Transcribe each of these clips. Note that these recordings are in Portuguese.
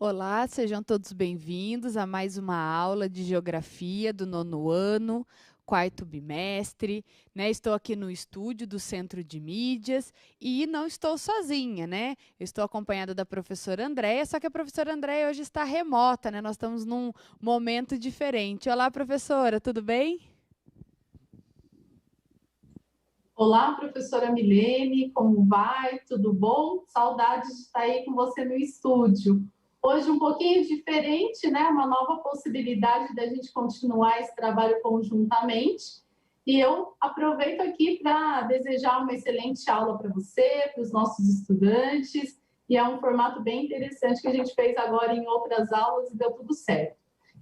Olá, sejam todos bem-vindos a mais uma aula de Geografia do nono ano, quarto bimestre, né? Estou aqui no estúdio do Centro de Mídias e não estou sozinha, né? Eu estou acompanhada da professora Andréia, só que a professora Andréia hoje está remota, né? Nós estamos num momento diferente. Olá, professora, tudo bem? Olá, professora Milene, como vai? Tudo bom? Saudades de estar aí com você no estúdio. Hoje um pouquinho diferente, né? Uma nova possibilidade da gente continuar esse trabalho conjuntamente. E eu aproveito aqui para desejar uma excelente aula para você, para os nossos estudantes. E é um formato bem interessante que a gente fez agora em outras aulas e deu tudo certo.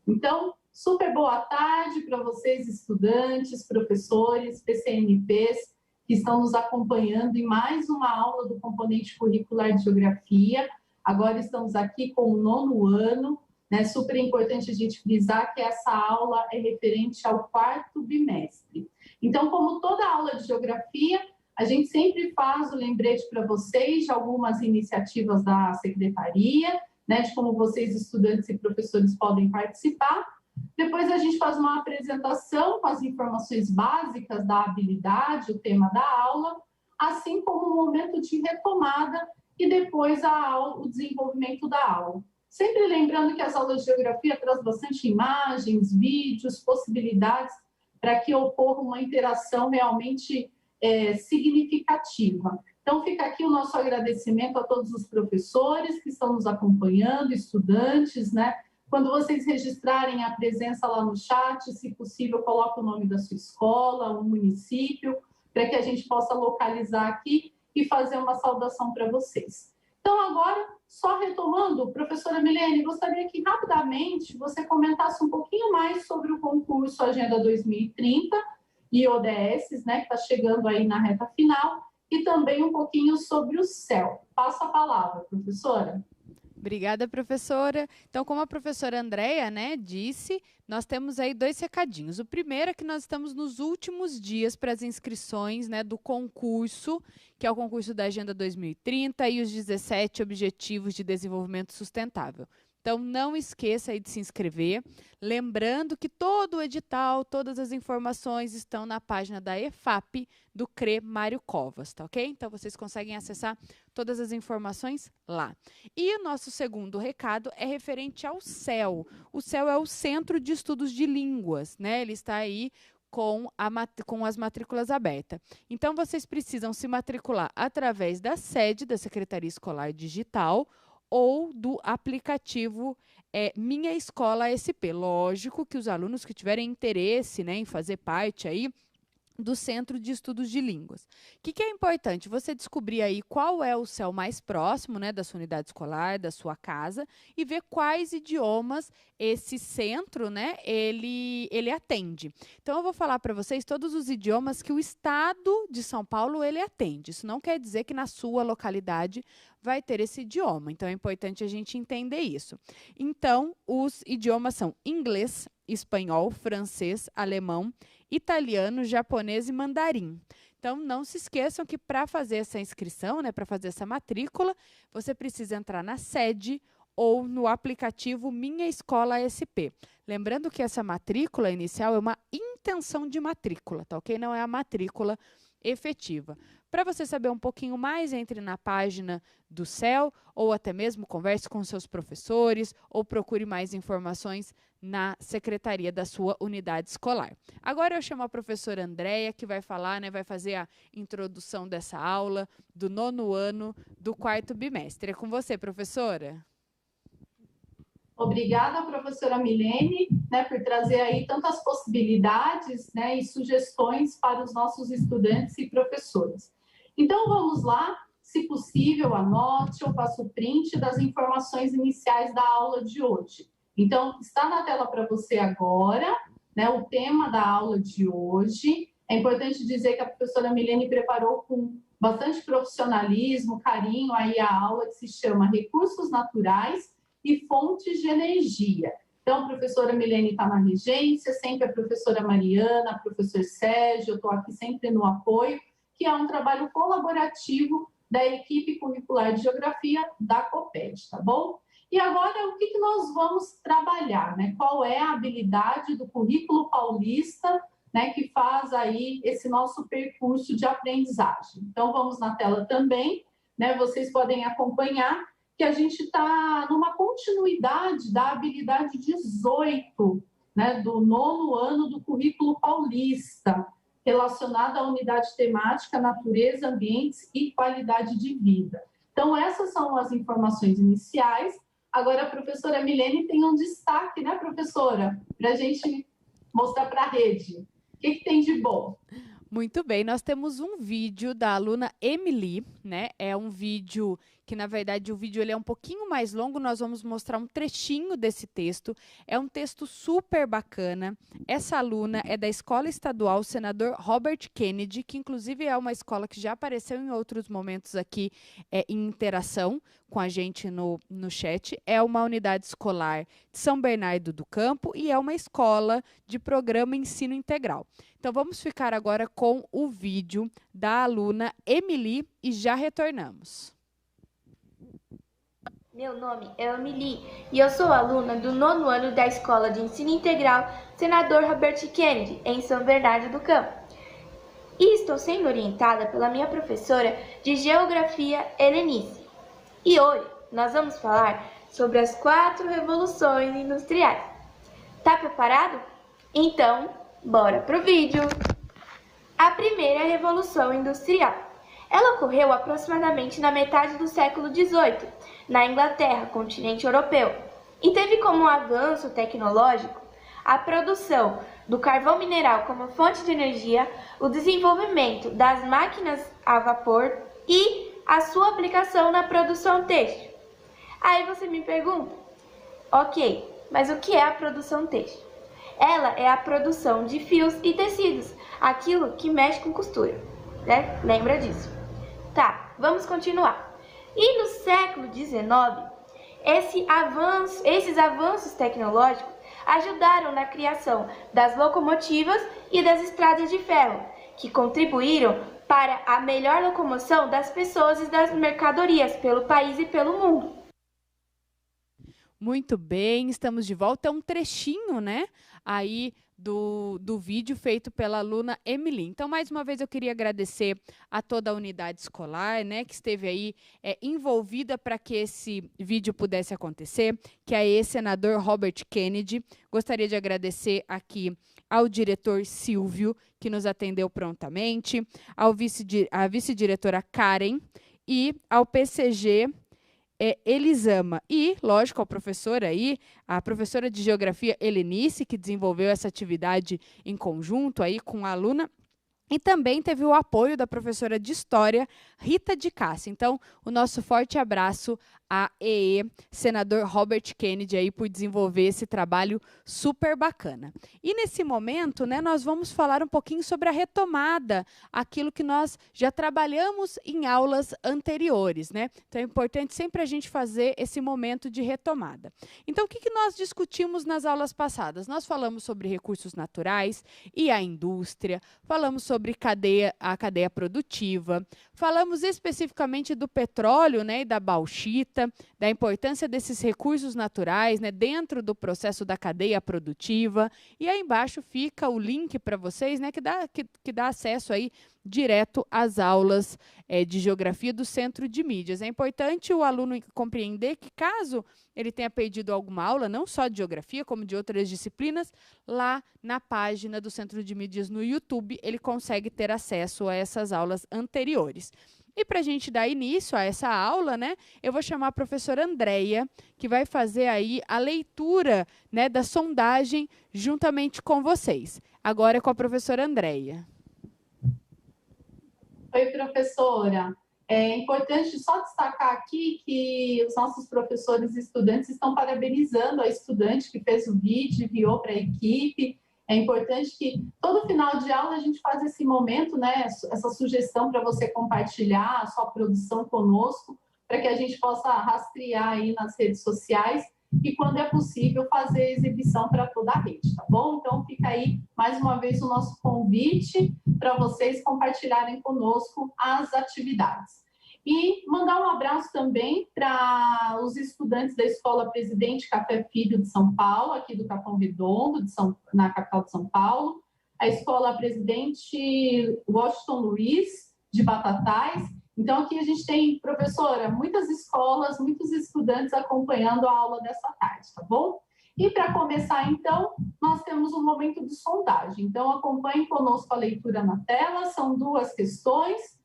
Então, super boa tarde para vocês, estudantes, professores, PCNPs, que estão nos acompanhando em mais uma aula do componente curricular de Geografia. Agora estamos aqui com o nono ano, né? Super importante a gente frisar que essa aula é referente ao quarto bimestre. Então, como toda aula de Geografia, a gente sempre faz o lembrete para vocês de algumas iniciativas da Secretaria, né, de como vocês, estudantes e professores, podem participar. Depois a gente faz uma apresentação com as informações básicas da habilidade, o tema da aula, assim como um momento de retomada e depois o desenvolvimento da aula. Sempre lembrando que as aulas de geografia trazem bastante imagens, vídeos, possibilidades para que ocorra uma interação realmente significativa. Então, fica aqui o nosso agradecimento a todos os professores que estão nos acompanhando, estudantes, né? Quando vocês registrarem a presença lá no chat, se possível, coloque o nome da sua escola, o município, para que a gente possa localizar aqui e fazer uma saudação para vocês. Então, agora, só retomando, professora Milene, gostaria que rapidamente você comentasse um pouquinho mais sobre o concurso Agenda 2030 e ODS, né, que está chegando aí na reta final, e também um pouquinho sobre o céu. Passa a palavra, professora. Obrigada, professora. Então, como a professora Andréia, né, disse, nós temos aí dois recadinhos. O primeiro é que nós estamos nos últimos dias para as inscrições, né, do concurso, que é o concurso da Agenda 2030 e os 17 Objetivos de Desenvolvimento Sustentável. Então, não esqueça aí de se inscrever. Lembrando que todo o edital, todas as informações estão na página da EFAP do CRE Mário Covas, tá ok? Então, vocês conseguem acessar todas as informações lá. E o nosso segundo recado é referente ao CEL. O CEL é o Centro de Estudos de Línguas, né? Ele está aí com as matrículas abertas. Então, vocês precisam se matricular através da sede da Secretaria Escolar Digital ou do aplicativo Minha Escola SP. Lógico que os alunos que tiverem interesse, né, em fazer parte aí do Centro de Estudos de Línguas. O que é importante? Você descobrir aí qual é o CEL mais próximo, né, da sua unidade escolar, da sua casa, e ver quais idiomas esse centro, né, ele atende. Então, eu vou falar para vocês todos os idiomas que o Estado de São Paulo ele atende. Isso não quer dizer que na sua localidade vai ter esse idioma. Então, é importante a gente entender isso. Então, os idiomas são inglês, espanhol, francês, alemão, italiano, japonês e mandarim. Então, não se esqueçam que para fazer essa inscrição, né, para fazer essa matrícula, você precisa entrar na sede ou no aplicativo Minha Escola SP. Lembrando que essa matrícula inicial é uma intenção de matrícula, tá ok? Não é a matrícula efetiva. Para você saber um pouquinho mais, entre na página do CEL ou até mesmo converse com seus professores ou procure mais informações na secretaria da sua unidade escolar. Agora eu chamo a professora Andréia, que vai falar, né, vai fazer a introdução dessa aula do nono ano do quarto bimestre. É com você, professora. Obrigada, professora Milene, né, por trazer aí tantas possibilidades, né, e sugestões para os nossos estudantes e professores. Então, vamos lá. Se possível, anote ou faça o print das informações iniciais da aula de hoje. Então, está na tela para você agora, né, o tema da aula de hoje. É importante dizer que a professora Milene preparou com bastante profissionalismo, carinho aí a aula que se chama Recursos Naturais e fontes de energia. Então, a professora Milene está na regência, sempre a professora Mariana, o professor Sérgio, eu estou aqui sempre no apoio, que é um trabalho colaborativo da equipe curricular de geografia da COPED, tá bom? E agora, o que nós vamos trabalhar, né? Qual é a habilidade do currículo paulista, né, que faz aí esse nosso percurso de aprendizagem? Então, vamos na tela também, né? Vocês podem acompanhar que a gente está numa continuidade da habilidade 18, né, do 9º ano do currículo paulista, relacionada à unidade temática, natureza, ambientes e qualidade de vida. Então, essas são as informações iniciais. Agora, a professora Milene tem um destaque, né, professora? Para a gente mostrar para a rede. O que tem de bom? Muito bem, nós temos um vídeo da aluna Emily, né? É um vídeo que, na verdade, o vídeo ele é um pouquinho mais longo, nós vamos mostrar um trechinho desse texto. É um texto super bacana. Essa aluna é da Escola Estadual Senador Robert Kennedy, que inclusive é uma escola que já apareceu em outros momentos aqui em interação com a gente no chat. É uma unidade escolar de São Bernardo do Campo e é uma escola de programa ensino integral. Então, vamos ficar agora com o vídeo da aluna Emily e já retornamos. Meu nome é Emily e eu sou aluna do 9º ano da Escola de Ensino Integral Senador Robert Kennedy, em São Bernardo do Campo. E estou sendo orientada pela minha professora de Geografia, Helenice. E hoje nós vamos falar sobre as 4 revoluções industriais. Tá preparado? Então, bora pro vídeo! A primeira revolução industrial. Ela ocorreu aproximadamente na metade do século XVIII, na Inglaterra, continente europeu, e teve como avanço tecnológico a produção do carvão mineral como fonte de energia, o desenvolvimento das máquinas a vapor e a sua aplicação na produção têxtil. Aí você me pergunta, ok, mas o que é a produção têxtil? Ela é a produção de fios e tecidos, aquilo que mexe com costura, né? Lembra disso? Tá, vamos continuar. E no século XIX, esses avanços tecnológicos ajudaram na criação das locomotivas e das estradas de ferro, que contribuíram para a melhor locomoção das pessoas e das mercadorias pelo país e pelo mundo. Muito bem, estamos de volta. É um trechinho, né, aí do vídeo feito pela aluna Emily. Então, mais uma vez, eu queria agradecer a toda a unidade escolar, né, que esteve aí envolvida para que esse vídeo pudesse acontecer, que é a ex-senador Robert Kennedy. Gostaria de agradecer aqui ao diretor Silvio, que nos atendeu prontamente, à vice-diretora Karen e ao PCG Elisama. E, lógico, a professora de Geografia Helenice, que desenvolveu essa atividade em conjunto aí com a aluna. E também teve o apoio da professora de História, Rita de Cássia. Então, o nosso forte abraço a senador Robert Kennedy, aí, por desenvolver esse trabalho super bacana. E nesse momento, né, nós vamos falar um pouquinho sobre a retomada, aquilo que nós já trabalhamos em aulas anteriores, né? Então, é importante sempre a gente fazer esse momento de retomada. Então, o que nós discutimos nas aulas passadas? Nós falamos sobre recursos naturais e a indústria, falamos sobre a cadeia produtiva, falamos especificamente do petróleo, né, e da bauxita, da importância desses recursos naturais, né, dentro do processo da cadeia produtiva. E aí embaixo fica o link para vocês, né, que dá acesso aí direto às aulas de geografia do Centro de Mídias. É importante o aluno compreender que, caso ele tenha perdido alguma aula, não só de geografia, como de outras disciplinas, lá na página do Centro de Mídias no YouTube, ele consegue ter acesso a essas aulas anteriores. E para a gente dar início a essa aula, né, eu vou chamar a professora Andréia, que vai fazer aí a leitura, né, da sondagem juntamente com vocês. Agora é com a professora Andréia. Oi, professora. É importante só destacar aqui que os nossos professores e estudantes estão parabenizando a estudante que fez o vídeo, enviou para a equipe. É importante que todo final de aula a gente faça esse momento, né, essa sugestão para você compartilhar a sua produção conosco, para que a gente possa rastrear aí nas redes sociais e, quando é possível, fazer exibição para toda a rede, tá bom? Então, fica aí, mais uma vez, o nosso convite para vocês compartilharem conosco as atividades. E mandar um abraço também para os estudantes da Escola Presidente Café Filho de São Paulo, aqui do Capão Redondo, na capital de São Paulo, a Escola Presidente Washington Luiz, de Batatais. Então, aqui a gente tem, professora, muitas escolas, muitos estudantes acompanhando a aula dessa tarde, tá bom? E para começar, então, nós temos um momento de sondagem. Então, acompanhem conosco a leitura na tela, são duas questões.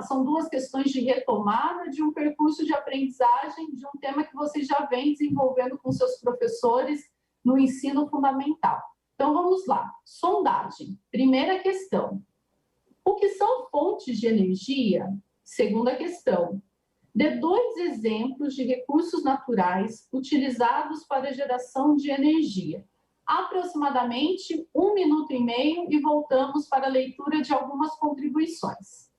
São duas questões de retomada de um percurso de aprendizagem de um tema que vocês já vêm desenvolvendo com seus professores no ensino fundamental. Então, vamos lá. Sondagem. Primeira questão. O que são fontes de energia? Segunda questão. Dê 2 exemplos de recursos naturais utilizados para a geração de energia. Aproximadamente 1 minuto e meio e voltamos para a leitura de algumas contribuições.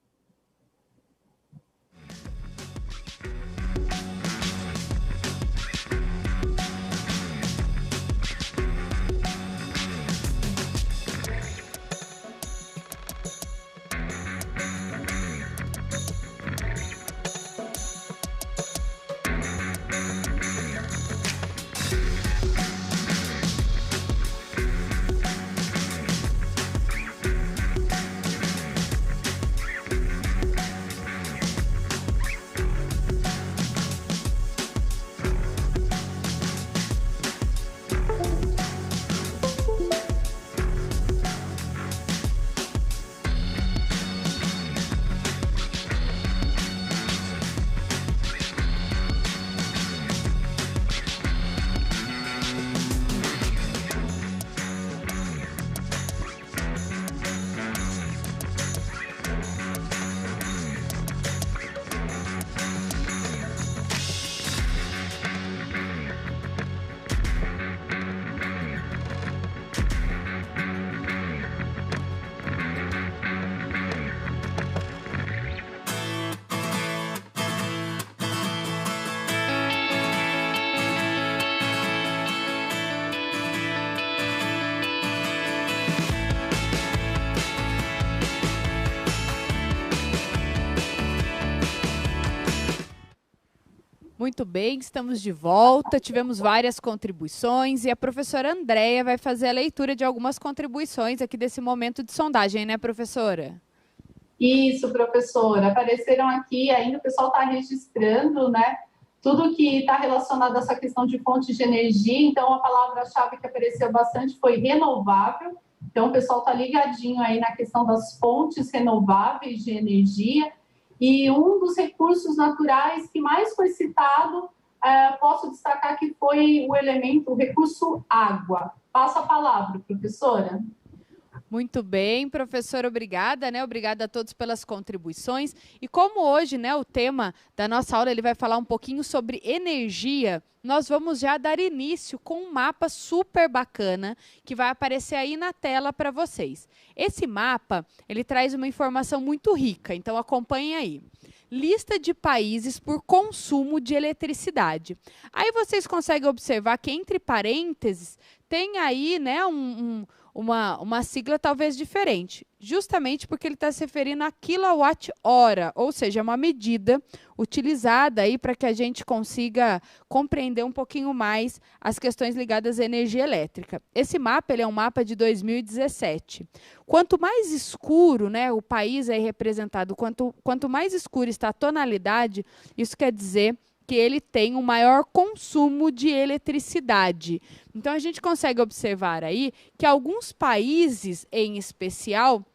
Muito bem, estamos de volta, tivemos várias contribuições e a professora Andréia vai fazer a leitura de algumas contribuições aqui desse momento de sondagem, né, professora? Isso, professora. Apareceram aqui, ainda o pessoal está registrando, né? Tudo que está relacionado a essa questão de fontes de energia. Então, a palavra-chave que apareceu bastante foi renovável. Então, o pessoal está ligadinho aí na questão das fontes renováveis de energia. E um dos recursos naturais que mais foi citado, posso destacar que foi o recurso água. Passa a palavra, professora. Muito bem, professora, obrigada, né? Obrigada a todos pelas contribuições. E como hoje, né, o tema da nossa aula, ele vai falar um pouquinho sobre energia, nós vamos já dar início com um mapa super bacana que vai aparecer aí na tela para vocês. Esse mapa, ele traz uma informação muito rica, então acompanhem aí. Lista de países por consumo de eletricidade. Aí vocês conseguem observar que entre parênteses tem aí, né, uma sigla talvez diferente, justamente porque ele está se referindo a quilowatt-hora, ou seja, é uma medida utilizada aí para que a gente consiga compreender um pouquinho mais as questões ligadas à energia elétrica. Esse mapa, ele é um mapa de 2017. Quanto mais escuro, né, o país é representado, quanto mais escura está a tonalidade, isso quer dizer que ele tem um maior consumo de eletricidade. Então, a gente consegue observar aí que alguns países, em especial,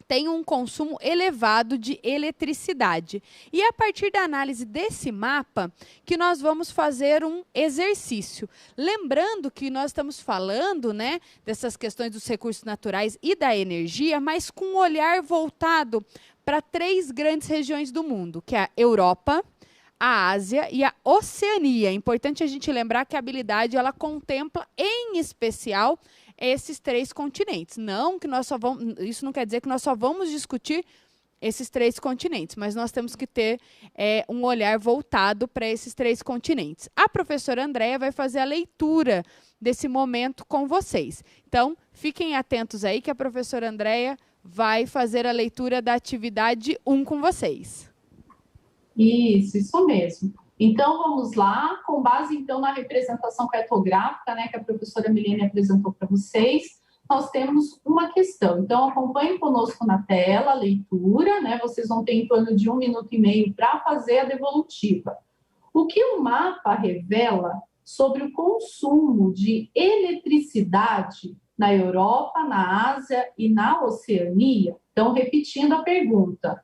têm um consumo elevado de eletricidade. E é a partir da análise desse mapa que nós vamos fazer um exercício. Lembrando que nós estamos falando, né, dessas questões dos recursos naturais e da energia, mas com um olhar voltado para 3 grandes regiões do mundo, que é a Europa, a Ásia e a Oceania. É importante a gente lembrar que a habilidade ela contempla, em especial, esses 3 continentes. Não que nós só vamos, isso não quer dizer que nós só vamos discutir esses 3 continentes, mas nós temos que ter um olhar voltado para esses 3 continentes. A professora Andréia vai fazer a leitura desse momento com vocês. Então, fiquem atentos aí que a professora Andréia vai fazer a leitura da atividade 1 com vocês. Isso mesmo. Então, vamos lá, com base, então, na representação cartográfica, né, que a professora Milene apresentou para vocês, nós temos uma questão. Então, acompanhem conosco na tela a leitura, né, vocês vão ter em torno de 1 minuto e meio para fazer a devolutiva. O que o mapa revela sobre o consumo de eletricidade na Europa, na Ásia e na Oceania? Então, repetindo a pergunta,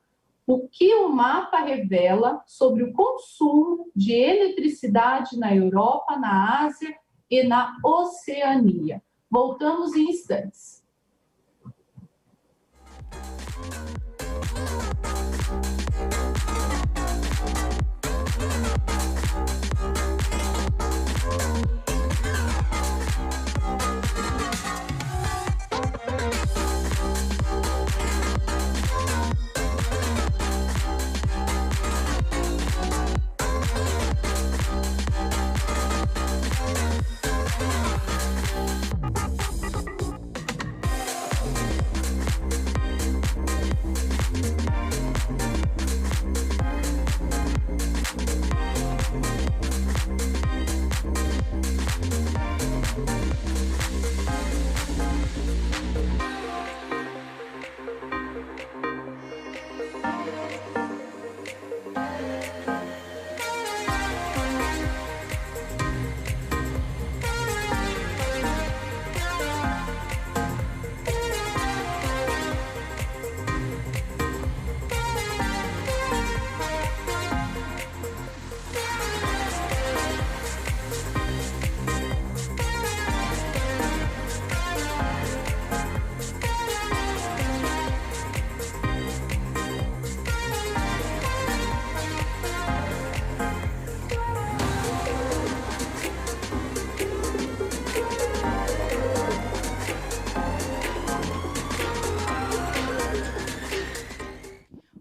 o que o mapa revela sobre o consumo de eletricidade na Europa, na Ásia e na Oceania? Voltamos em instantes.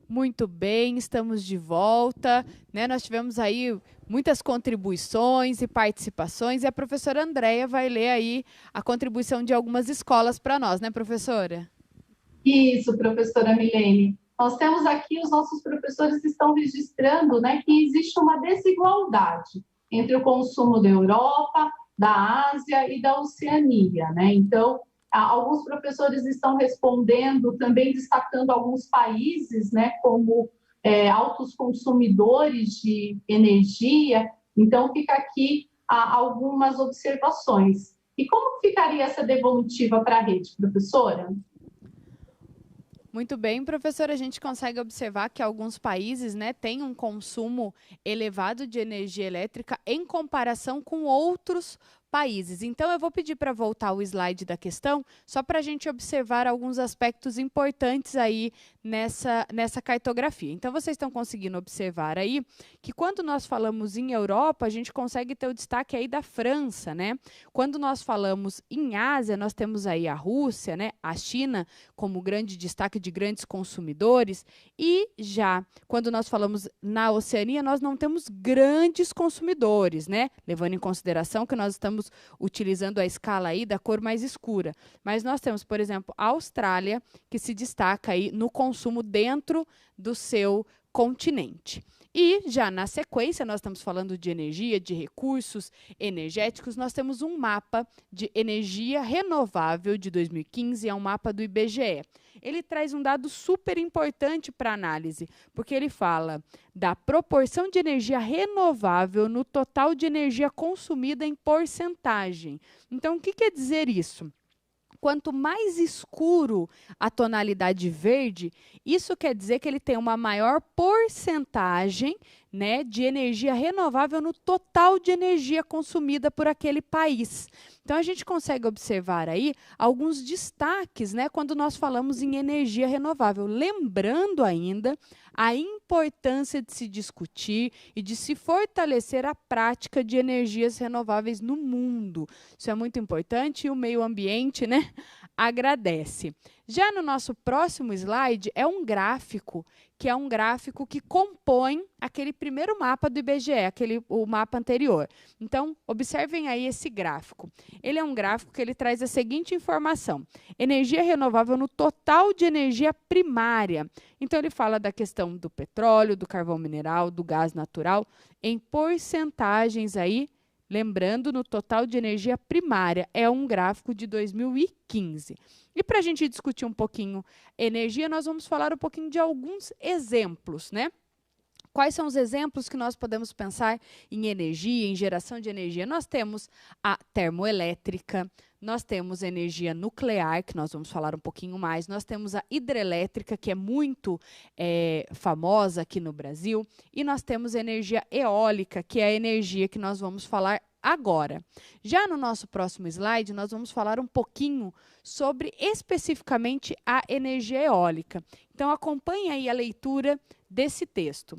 Muito bem, estamos de volta, né? Nós tivemos aí muitas contribuições e participações e a professora Andréia vai ler aí a contribuição de algumas escolas para nós, né, professora? Isso, professora Milene. Nós temos aqui, os nossos professores estão registrando, né, que existe uma desigualdade entre o consumo da Europa, da Ásia e da Oceania, né? Então, alguns professores estão respondendo, também destacando alguns países, né, como altos consumidores de energia. Então, fica aqui algumas observações. E como ficaria essa devolutiva para a rede, professora? Muito bem, professora, a gente consegue observar que alguns países, né, têm um consumo elevado de energia elétrica em comparação com outros países. Então, eu vou pedir para voltar o slide da questão, só para a gente observar alguns aspectos importantes aí nessa cartografia. Então, vocês estão conseguindo observar aí que quando nós falamos em Europa, a gente consegue ter o destaque aí da França, né? Quando nós falamos em Ásia, nós temos aí a Rússia, né? A China como grande destaque de grandes consumidores. E já quando nós falamos na Oceania, nós não temos grandes consumidores, né? Levando em consideração que nós estamos utilizando a escala aí da cor mais escura. Mas nós temos, por exemplo, a Austrália, que se destaca aí no consumo dentro do seu continente. E já na sequência, nós estamos falando de energia, de recursos energéticos, nós temos um mapa de energia renovável de 2015, é um mapa do IBGE. Ele traz um dado super importante para análise, porque ele fala da proporção de energia renovável no total de energia consumida em porcentagem. Então, o que quer dizer isso? Quanto mais escuro a tonalidade verde, isso quer dizer que ele tem uma maior porcentagem, né, de energia renovável no total de energia consumida por aquele país. Então, a gente consegue observar aí alguns destaques, né, quando nós falamos em energia renovável. Lembrando ainda a importância de se discutir e de se fortalecer a prática de energias renováveis no mundo. Isso é muito importante e o meio ambiente, né, agradece. Já no nosso próximo slide é um gráfico que compõe aquele primeiro mapa do IBGE, o mapa anterior. Então, observem aí esse gráfico. Ele é um gráfico que ele traz a seguinte informação: energia renovável no total de energia primária. Então, ele fala da questão do petróleo, do carvão mineral, do gás natural, em porcentagens aí. Lembrando, no total de energia primária, é um gráfico de 2015. E para a gente discutir um pouquinho energia, nós vamos falar um pouquinho de alguns exemplos, né? Quais são os exemplos que nós podemos pensar em energia, em geração de energia? Nós temos a termoelétrica, nós temos a energia nuclear, que nós vamos falar um pouquinho mais, nós temos a hidrelétrica, que é muito famosa aqui no Brasil, e nós temos a energia eólica, que é a energia que nós vamos falar agora. Já no nosso próximo slide, nós vamos falar um pouquinho sobre especificamente a energia eólica. Então, acompanhe aí a leitura desse texto.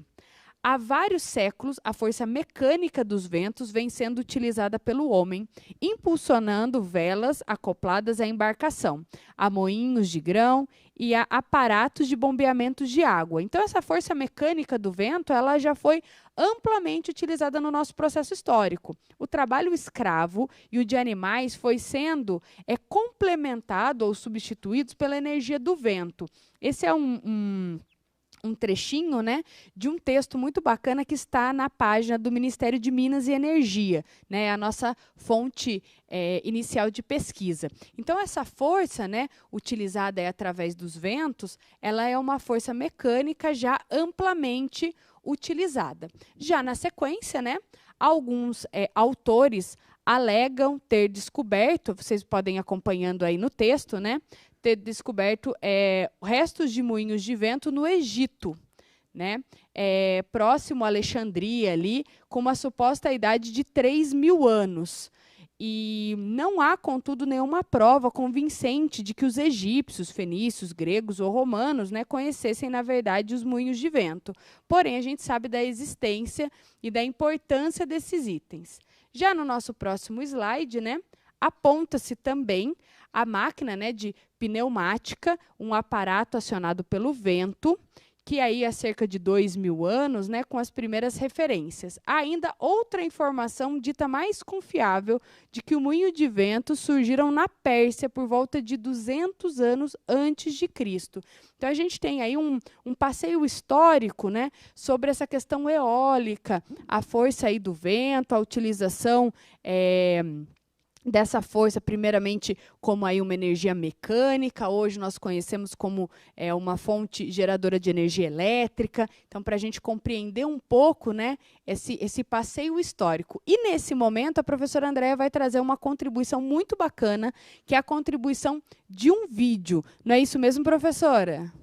Há vários séculos, a força mecânica dos ventos vem sendo utilizada pelo homem, impulsionando velas acopladas à embarcação, a moinhos de grão e a aparatos de bombeamento de água. Então, essa força mecânica do vento, ela já foi amplamente utilizada no nosso processo histórico. O trabalho escravo e o de animais foi sendo complementado ou substituído pela energia do vento. Esse é um trechinho, né, de um texto muito bacana que está na página do Ministério de Minas e Energia, né, a nossa fonte inicial de pesquisa. Então, essa força, né, utilizada através dos ventos, ela é uma força mecânica já amplamente utilizada. Já na sequência, né, alguns autores alegam ter descoberto, vocês podem ir acompanhando aí no texto, né, ter descoberto restos de moinhos de vento no Egito, né? Próximo a Alexandria, ali, com uma suposta idade de 3.000 anos. E não há, contudo, nenhuma prova convincente de que os egípcios, fenícios, gregos ou romanos, né, conhecessem, na verdade, os moinhos de vento. Porém, a gente sabe da existência e da importância desses itens. Já no nosso próximo slide, né, aponta-se também a máquina, né, de pneumática, um aparato acionado pelo vento, que aí há cerca de 2.000 anos, né, com as primeiras referências. Há ainda outra informação dita mais confiável de que o moinho de vento surgiram na Pérsia por volta de 200 anos antes de Cristo. Então, a gente tem aí um passeio histórico, né, sobre essa questão eólica, a força aí do vento, a utilização dessa força, primeiramente, como aí uma energia mecânica. Hoje nós conhecemos como uma fonte geradora de energia elétrica. Então, para a gente compreender um pouco, né, esse passeio histórico. E, nesse momento, a professora Andréia vai trazer uma contribuição muito bacana, que é a contribuição de um vídeo. Não é isso mesmo, professora?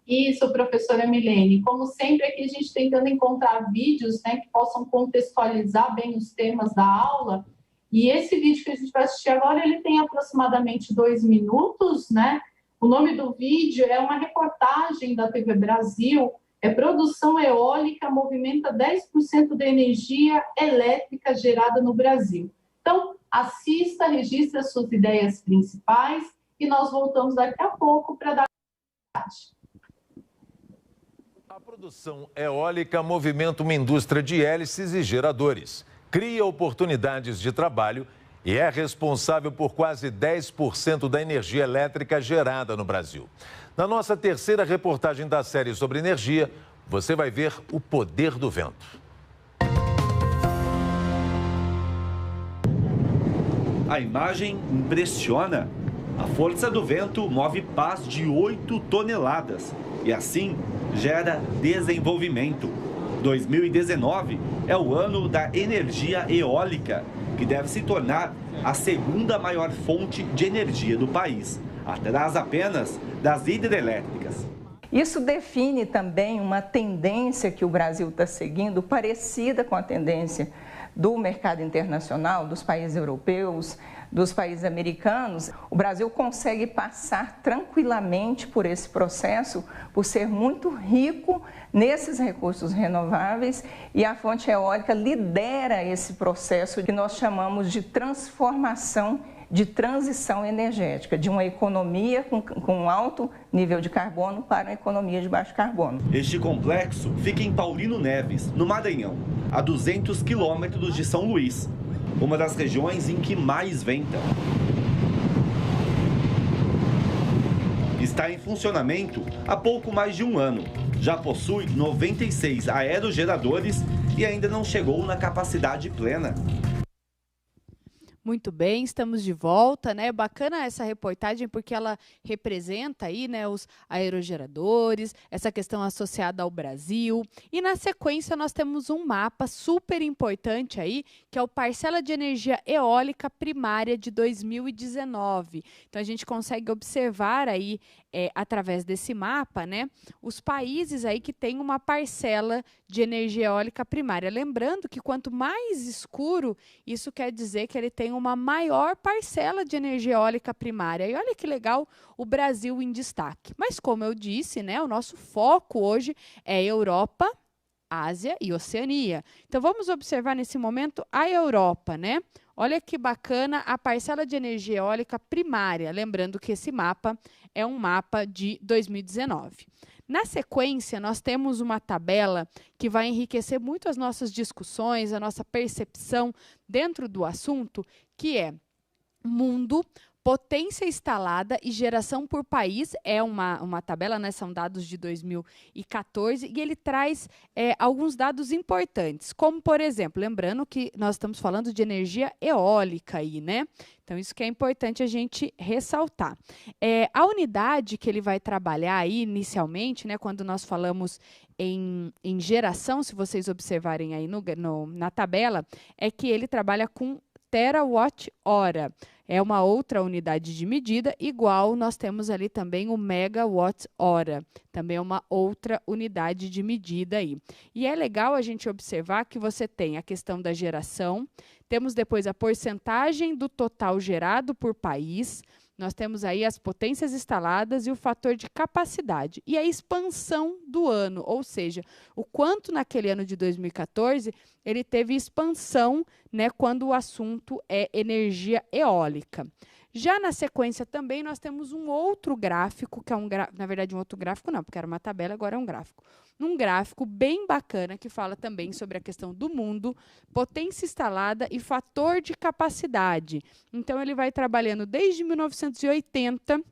Isso, professora Milene. Como sempre, aqui a gente tentando encontrar vídeos, né, que possam contextualizar bem os temas da aula. E esse vídeo que a gente vai assistir agora, ele tem aproximadamente 2 minutos, né? O nome do vídeo é uma reportagem da TV Brasil, produção eólica movimenta 10% da energia elétrica gerada no Brasil. Então, assista, registre as suas ideias principais e nós voltamos daqui a pouco para dar a produção eólica movimenta uma indústria de hélices e geradores, cria oportunidades de trabalho e é responsável por quase 10% da energia elétrica gerada no Brasil. Na nossa terceira reportagem da série sobre energia, você vai ver o poder do vento. A imagem impressiona. A força do vento move pás de 8 toneladas e, assim, gera desenvolvimento. 2019 é o ano da energia eólica, que deve se tornar a segunda maior fonte de energia do país, atrás apenas das hidrelétricas. Isso define também uma tendência que o Brasil está seguindo, parecida com a tendência do mercado internacional, dos países europeus, dos países americanos. O Brasil consegue passar tranquilamente por esse processo, por ser muito rico nesses recursos renováveis, e a fonte eólica lidera esse processo que nós chamamos de transformação de transição energética, de uma economia com alto nível de carbono para uma economia de baixo carbono. Este complexo fica em Paulino Neves, no Maranhão, a 200 quilômetros de São Luís, uma das regiões em que mais venta. Está em funcionamento há pouco mais de um ano. Já possui 96 aerogeradores e ainda não chegou na capacidade plena. Muito bem, estamos de volta, né? Bacana essa reportagem porque ela representa aí, né, os aerogeradores, essa questão associada ao Brasil. E na sequência nós temos um mapa super importante aí, que é o Parcela de Energia Eólica Primária de 2019. Então a gente consegue observar aí, através desse mapa, né, os países aí que têm uma parcela de energia eólica primária. Lembrando que quanto mais escuro, isso quer dizer que ele tem uma maior parcela de energia eólica primária. E olha que legal, o Brasil em destaque. Mas como eu disse, né, o nosso foco hoje é Europa, Ásia e Oceania. Então vamos observar nesse momento a Europa, né? Olha que bacana a parcela de energia eólica primária. Lembrando que esse mapa é um mapa de 2019. Na sequência, nós temos uma tabela que vai enriquecer muito as nossas discussões, a nossa percepção dentro do assunto, que é mundo, potência instalada e geração por país. É uma tabela, né? São dados de 2014, e ele traz alguns dados importantes, como, por exemplo, lembrando que nós estamos falando de energia eólica aí, né? Então, isso que é importante a gente ressaltar. A unidade que ele vai trabalhar aí inicialmente, né, quando nós falamos em geração, se vocês observarem aí na tabela, é que ele trabalha com terawatt-hora. É uma outra unidade de medida, igual nós temos ali também o megawatt-hora. Também é uma outra unidade de medida aí. E é legal a gente observar que você tem a questão da geração, temos depois a porcentagem do total gerado por país, nós temos aí as potências instaladas e o fator de capacidade. E a expansão do ano, ou seja, o quanto naquele ano de 2014 ele teve expansão, né, quando o assunto é energia eólica. Já na sequência também nós temos um outro gráfico, que é na verdade um outro gráfico não, porque era uma tabela, agora é um gráfico. Um gráfico bem bacana que fala também sobre a questão do mundo, potência instalada e fator de capacidade. Então ele vai trabalhando desde 1980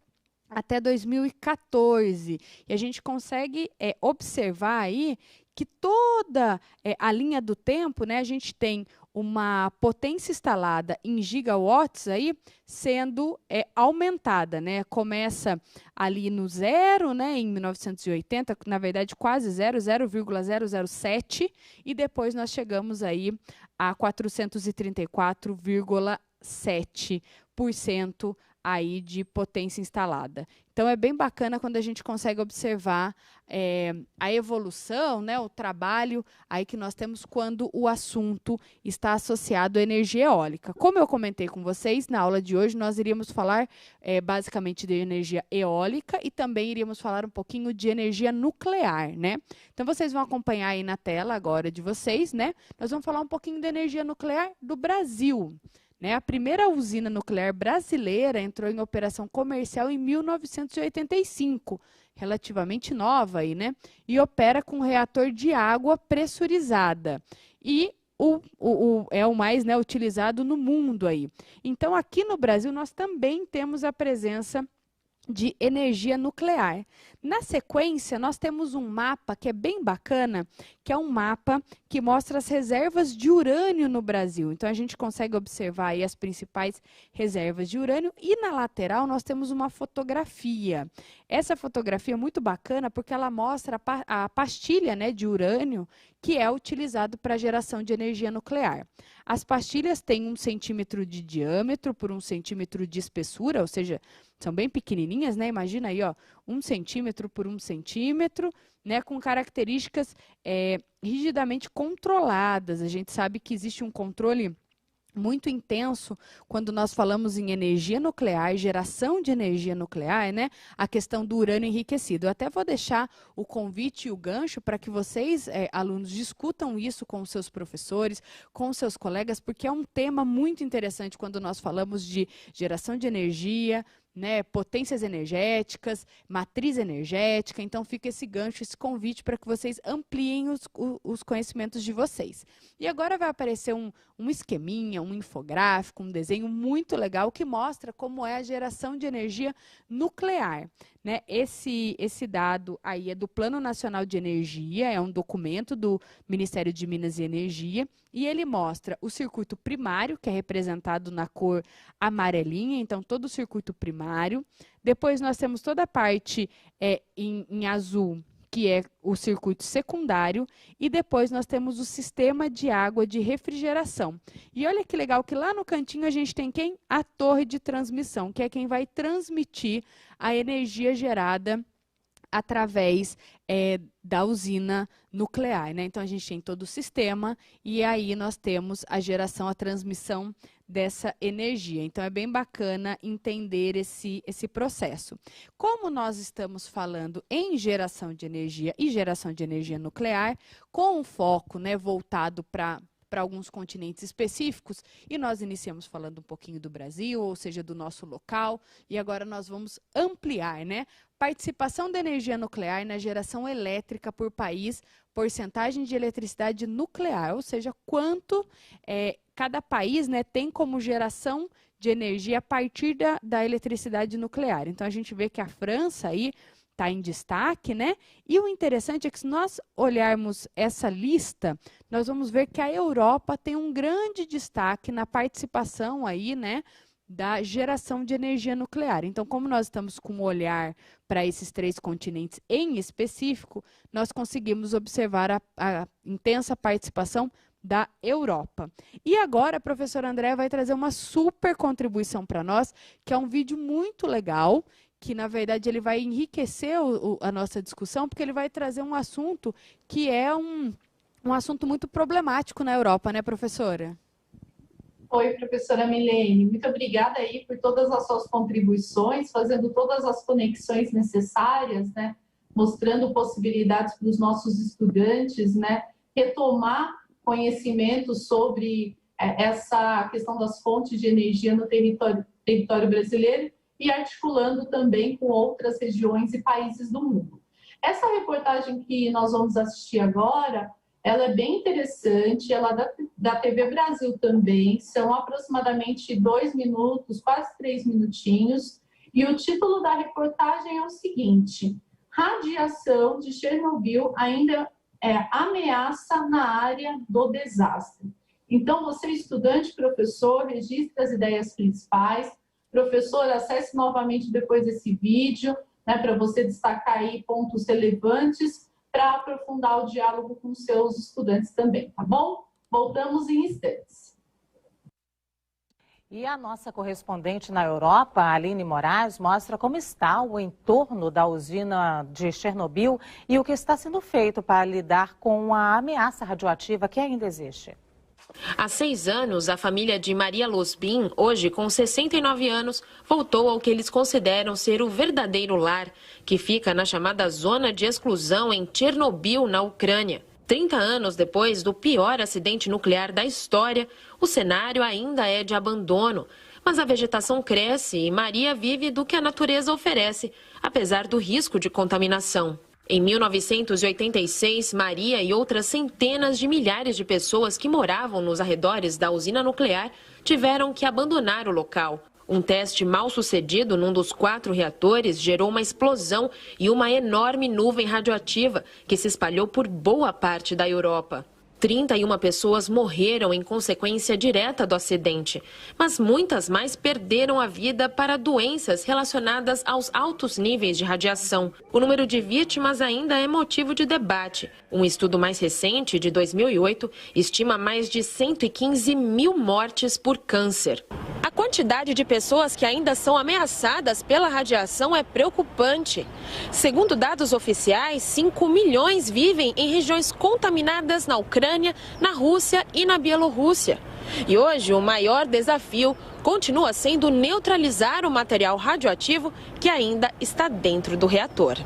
até 2014. E a gente consegue observar aí que toda a linha do tempo, né, a gente tem uma potência instalada em gigawatts aí sendo aumentada, né? Começa ali no zero, né, em 1980, na verdade quase 0,007, e depois nós chegamos aí a 434,7% aí de potência instalada. Então, é bem bacana quando a gente consegue observar a evolução, né, o trabalho aí que nós temos quando o assunto está associado à energia eólica. Como eu comentei com vocês, na aula de hoje nós iríamos falar basicamente de energia eólica e também iríamos falar um pouquinho de energia nuclear, né? Então, vocês vão acompanhar aí na tela agora de vocês, né? Nós vamos falar um pouquinho da energia nuclear do Brasil. Né, a primeira usina nuclear brasileira entrou em operação comercial em 1985, relativamente nova aí, né? E opera com reator de água pressurizada. E é o mais, né, utilizado no mundo aí. Então, aqui no Brasil, nós também temos a presença de energia nuclear. Na sequência, nós temos um mapa que é bem bacana, que é um mapa que mostra as reservas de urânio no Brasil. Então, a gente consegue observar aí as principais reservas de urânio e na lateral nós temos uma fotografia. Essa fotografia é muito bacana porque ela mostra a pastilha, né, de urânio que é utilizado para a geração de energia nuclear. As pastilhas têm 1 centímetro de diâmetro por 1 centímetro de espessura, ou seja, são bem pequenininhas, né? Imagina aí, ó, 1 centímetro por 1 centímetro, né? Com características rigidamente controladas. A gente sabe que existe um controle muito intenso quando nós falamos em energia nuclear, geração de energia nuclear, né? A questão do urânio enriquecido. Eu até vou deixar o convite e o gancho para que vocês, alunos, discutam isso com os seus professores, com os seus colegas, porque é um tema muito interessante quando nós falamos de geração de energia, né, potências energéticas, matriz energética. Então fica esse gancho, esse convite para que vocês ampliem os conhecimentos de vocês. E agora vai aparecer um esqueminha, um infográfico, um desenho muito legal que mostra como é a geração de energia nuclear. Né? Esse dado aí é do Plano Nacional de Energia, é um documento do Ministério de Minas e Energia, e ele mostra o circuito primário, que é representado na cor amarelinha, então todo o circuito primário. Depois nós temos toda a parte em azul, que é o circuito secundário, e depois nós temos o sistema de água de refrigeração. E olha que legal que lá no cantinho a gente tem quem? A torre de transmissão, que é quem vai transmitir a energia gerada através da usina nuclear, né? Então a gente tem todo o sistema e aí nós temos a geração, a transmissão dessa energia. Então é bem bacana entender esse processo. Como nós estamos falando em geração de energia e geração de energia nuclear, com um foco, né, voltado para alguns continentes específicos, e nós iniciamos falando um pouquinho do Brasil, ou seja, do nosso local, e agora nós vamos ampliar, né? Participação da energia nuclear na geração elétrica por país, porcentagem de eletricidade nuclear, ou seja, quanto cada país, né, tem como geração de energia a partir da eletricidade nuclear. Então a gente vê que a França aí está em destaque, né? E o interessante é que se nós olharmos essa lista, nós vamos ver que a Europa tem um grande destaque na participação aí, né, da geração de energia nuclear. Então, como nós estamos com um olhar para esses 3 continentes em específico, nós conseguimos observar a intensa participação da Europa. E agora a professora Andréa vai trazer uma super contribuição para nós, que é um vídeo muito legal, que, na verdade, ele vai enriquecer a nossa discussão, porque ele vai trazer um assunto que é um assunto muito problemático na Europa, né, professora? Oi, professora Milene. Muito obrigada aí por todas as suas contribuições, fazendo todas as conexões necessárias, né, mostrando possibilidades para os nossos estudantes, né, retomar conhecimentos sobre essa questão das fontes de energia no território brasileiro, e articulando também com outras regiões e países do mundo. Essa reportagem que nós vamos assistir agora, ela é bem interessante, ela é da TV Brasil também, são aproximadamente 2 minutos, quase 3 minutinhos, e o título da reportagem é o seguinte: radiação de Chernobyl ainda ameaça na área do desastre. Então, você, estudante, professor, registre as ideias principais. Professor, acesse novamente depois desse vídeo, né, para você destacar aí pontos relevantes para aprofundar o diálogo com seus estudantes também, tá bom? Voltamos em instantes. E a nossa correspondente na Europa, Aline Moraes, mostra como está o entorno da usina de Chernobyl e o que está sendo feito para lidar com a ameaça radioativa que ainda existe. Há 6 anos, a família de Maria Losbin, hoje com 69 anos, voltou ao que eles consideram ser o verdadeiro lar, que fica na chamada zona de exclusão em Chernobyl, na Ucrânia. 30 anos depois do pior acidente nuclear da história, o cenário ainda é de abandono. Mas a vegetação cresce e Maria vive do que a natureza oferece, apesar do risco de contaminação. Em 1986, Maria e outras centenas de milhares de pessoas que moravam nos arredores da usina nuclear tiveram que abandonar o local. Um teste mal sucedido num dos 4 reatores gerou uma explosão e uma enorme nuvem radioativa que se espalhou por boa parte da Europa. 31 pessoas morreram em consequência direta do acidente, mas muitas mais perderam a vida para doenças relacionadas aos altos níveis de radiação. O número de vítimas ainda é motivo de debate. Um estudo mais recente, de 2008, estima mais de 115 mil mortes por câncer. A quantidade de pessoas que ainda são ameaçadas pela radiação é preocupante. Segundo dados oficiais, 5 milhões vivem em regiões contaminadas na Ucrânia, na Rússia e na Bielorrússia. E hoje o maior desafio continua sendo neutralizar o material radioativo que ainda está dentro do reator.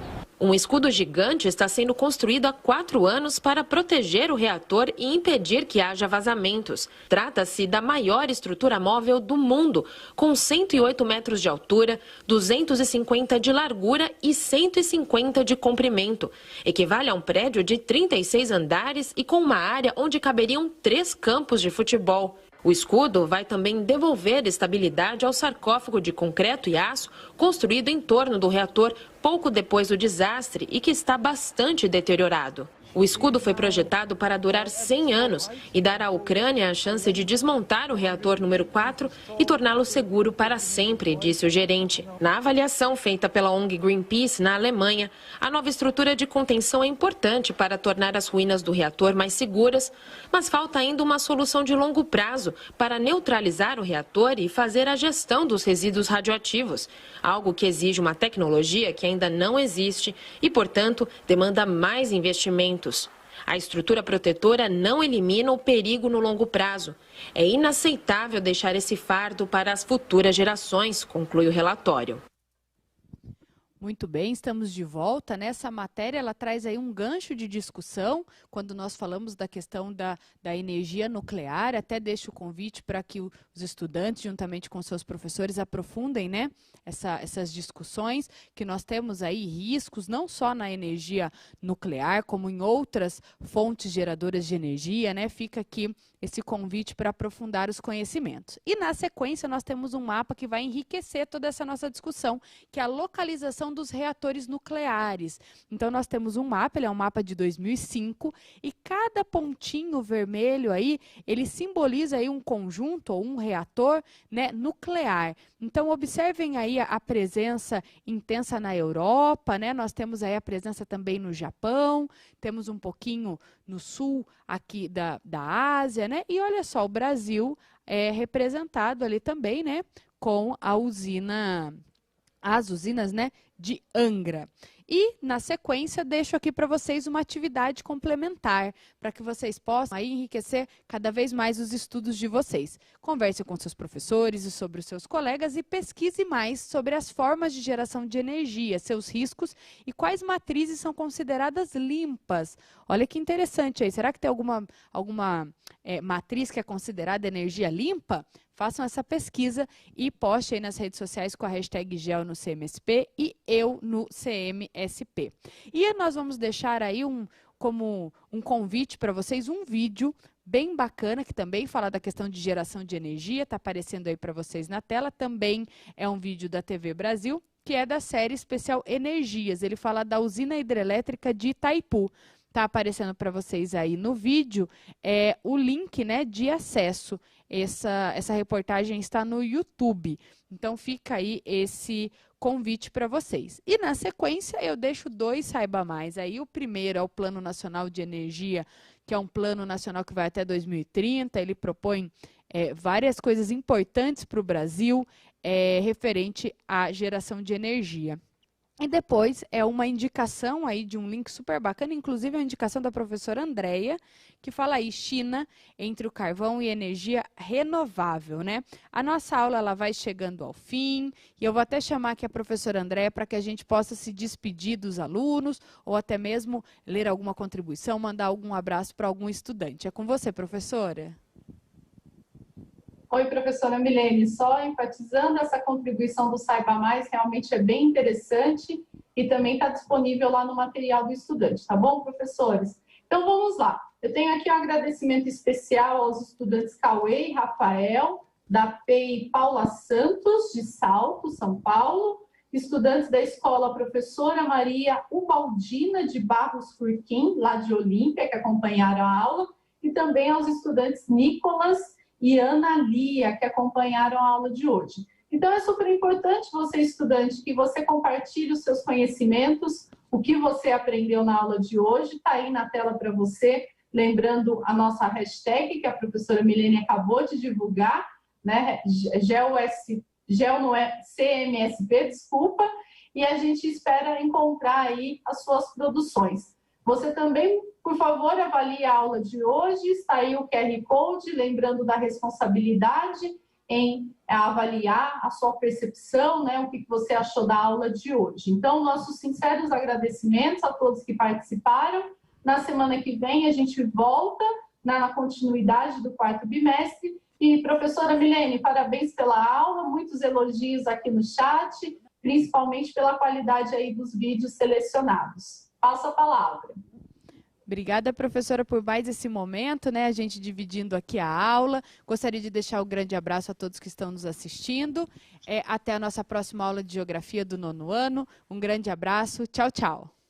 Um escudo gigante está sendo construído há 4 anos para proteger o reator e impedir que haja vazamentos. Trata-se da maior estrutura móvel do mundo, com 108 metros de altura, 250 de largura e 150 de comprimento. Equivale a um prédio de 36 andares e com uma área onde caberiam 3 campos de futebol. O escudo vai também devolver estabilidade ao sarcófago de concreto e aço construído em torno do reator pouco depois do desastre e que está bastante deteriorado. O escudo foi projetado para durar 100 anos e dar à Ucrânia a chance de desmontar o reator número 4 e torná-lo seguro para sempre, disse o gerente. Na avaliação feita pela ONG Greenpeace na Alemanha, a nova estrutura de contenção é importante para tornar as ruínas do reator mais seguras, mas falta ainda uma solução de longo prazo para neutralizar o reator e fazer a gestão dos resíduos radioativos, algo que exige uma tecnologia que ainda não existe e, portanto, demanda mais investimentos. A estrutura protetora não elimina o perigo no longo prazo. É inaceitável deixar esse fardo para as futuras gerações, conclui o relatório. Muito bem, estamos de volta. Nessa matéria, ela traz aí um gancho de discussão, quando nós falamos da questão da energia nuclear. Até deixo o convite para que os estudantes, juntamente com seus professores, aprofundem, né, essas discussões, que nós temos aí riscos, não só na energia nuclear, como em outras fontes geradoras de energia, né? Fica aqui esse convite para aprofundar os conhecimentos. E na sequência nós temos um mapa que vai enriquecer toda essa nossa discussão, que é a localização dos reatores nucleares. Então nós temos um mapa, ele é um mapa de 2005, e cada pontinho vermelho aí, ele simboliza aí um conjunto ou um reator, né, nuclear. Então observem aí a presença intensa na Europa, né? Nós temos aí a presença também no Japão, temos um pouquinho no sul aqui da Ásia, né? E olha só, o Brasil é representado ali também, né, com as usinas, né, de Angra. E, na sequência, deixo aqui para vocês uma atividade complementar, para que vocês possam aí enriquecer cada vez mais os estudos de vocês. Converse com seus professores e sobre os seus colegas e pesquise mais sobre as formas de geração de energia, seus riscos e quais matrizes são consideradas limpas. Olha que interessante aí. Será que tem alguma matriz que é considerada energia limpa? Façam essa pesquisa e postem aí nas redes sociais com a hashtag GEL no CMSP e eu no CMSP. E nós vamos deixar aí como um convite para vocês um vídeo bem bacana, que também fala da questão de geração de energia, está aparecendo aí para vocês na tela, também é um vídeo da TV Brasil, que é da série especial Energias. Ele fala da usina hidrelétrica de Itaipu. Está aparecendo para vocês aí no vídeo o link, né, de acesso. Essa reportagem está no YouTube. Então fica aí esse convite para vocês. E na sequência eu deixo 2 Saiba Mais. Aí o primeiro é o Plano Nacional de Energia, que é um plano nacional que vai até 2030. Ele propõe várias coisas importantes para o Brasil referente à geração de energia. E depois é uma indicação aí de um link super bacana, inclusive é uma indicação da professora Andréia, que fala aí China entre o carvão e energia renovável, né? A nossa aula ela vai chegando ao fim e eu vou até chamar aqui a professora Andréia para que a gente possa se despedir dos alunos ou até mesmo ler alguma contribuição, mandar algum abraço para algum estudante. É com você, professora. Oi, professora Milene, só enfatizando essa contribuição do Saiba Mais, realmente é bem interessante e também está disponível lá no material do estudante, tá bom, professores? Então, vamos lá. Eu tenho aqui um agradecimento especial aos estudantes Cauê e Rafael, da PEI Paula Santos, de Salto, São Paulo, estudantes da escola Professora Maria Ubaldina de Barros Furquim, lá de Olímpia, que acompanharam a aula, e também aos estudantes Nicolas e Ana Lia, que acompanharam a aula de hoje. Então, é super importante você, estudante, que você compartilhe os seus conhecimentos, o que você aprendeu na aula de hoje, está aí na tela para você, lembrando a nossa hashtag, que a professora Milene acabou de divulgar, né? CMSP, desculpa, e a gente espera encontrar aí as suas produções. Você também, por favor, avalie a aula de hoje, está aí o QR Code, lembrando da responsabilidade em avaliar a sua percepção, né, o que você achou da aula de hoje. Então, nossos sinceros agradecimentos a todos que participaram. Na semana que vem, a gente volta na continuidade do 4º bimestre. E, professora Milene, parabéns pela aula, muitos elogios aqui no chat, principalmente pela qualidade aí dos vídeos selecionados. Passo a palavra. Obrigada, professora, por mais esse momento, né? A gente dividindo aqui a aula. Gostaria de deixar um grande abraço a todos que estão nos assistindo. Até a nossa próxima aula de Geografia do 9º ano. Um grande abraço. Tchau, tchau.